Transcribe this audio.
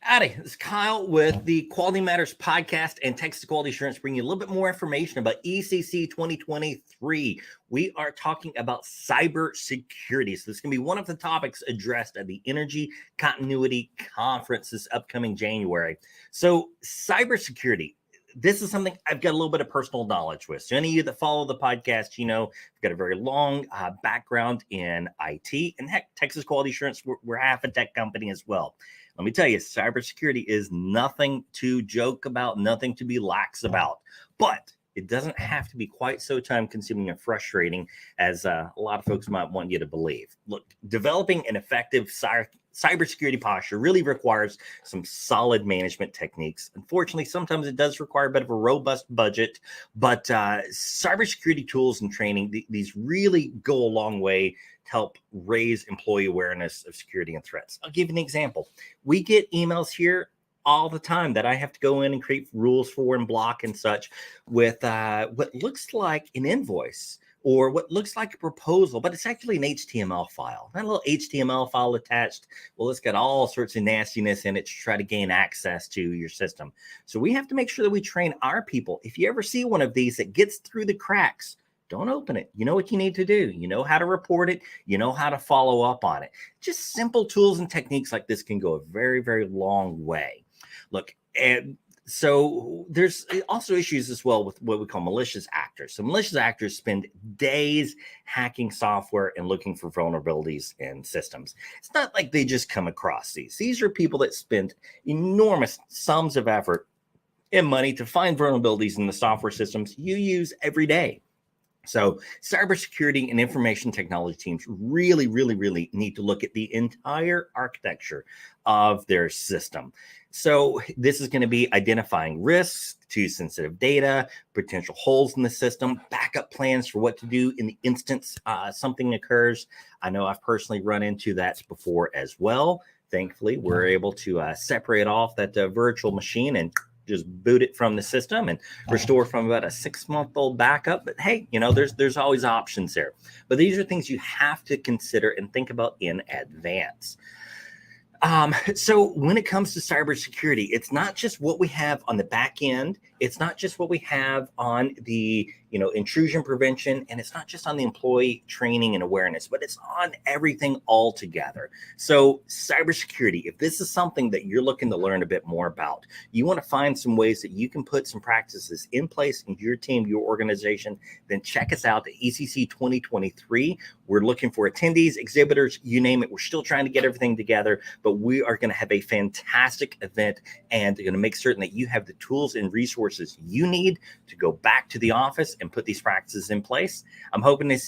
Howdy, this is Kyle with the Quality Matters podcast and Texas Quality Assurance, bringing you a little bit more information about ECC 2023. We are talking about cybersecurity. So this is going to be one of the topics addressed at the Energy Continuity Conference this upcoming January. So cybersecurity, this is something I've got a little bit of personal knowledge with. So any of you that follow the podcast, you know, I've got a very long background in IT, and heck, Texas Quality Assurance, we're half a tech company as well. Let me tell you, cybersecurity is nothing to joke about, nothing to be lax about, but it doesn't have to be quite so time consuming and frustrating as a lot of folks might want you to believe. Look, developing an effective cybersecurity posture really requires some solid management techniques. Unfortunately, sometimes it does require a bit of a robust budget, but cybersecurity tools and training, these really go a long way to help raise employee awareness of security and threats. I'll give you an example. We get emails here all the time that I have to go in and create rules for and block and such with what looks like an invoice or what looks like a proposal, but it's actually an HTML file. That little HTML file attached, well, it's got all sorts of nastiness in it to try to gain access to your system. So we have to make sure that we train our people. If you ever see one of these that gets through the cracks, don't open it. You know what you need to do. You know how to report it. You know how to follow up on it. Just simple tools and techniques like this can go a very, very long way. Look, and so there's also issues as well with what we call malicious actors. So malicious actors spend days hacking software and looking for vulnerabilities in systems. It's not like they just come across these. These are people that spend enormous sums of effort and money to find vulnerabilities in the software systems you use every day. So cybersecurity and information technology teams really, really, really need to look at the entire architecture of their system. So this is going to be identifying risks to sensitive data, potential holes in the system, backup plans for what to do in the instance something occurs. I know I've personally run into that before as well. Thankfully, we're able to separate off that virtual machine and just boot it from the system and restore from about a 6-month-old backup. But hey, you know, there's always options there. But these are things you have to consider and think about in advance. So when it comes to cybersecurity, it's not just what we have on the back end. It's not just what we have on the, intrusion prevention, and it's not just on the employee training and awareness, but it's on everything all together. So cybersecurity, if this is something that you're looking to learn a bit more about, you want to find some ways that you can put some practices in place in your team, your organization, then check us out at ECC 2023. We're looking for attendees, exhibitors, you name it. We're still trying to get everything together, but we are going to have a fantastic event and going to make certain that you have the tools and resources you need to go back to the office and put these practices in place. I'm hoping to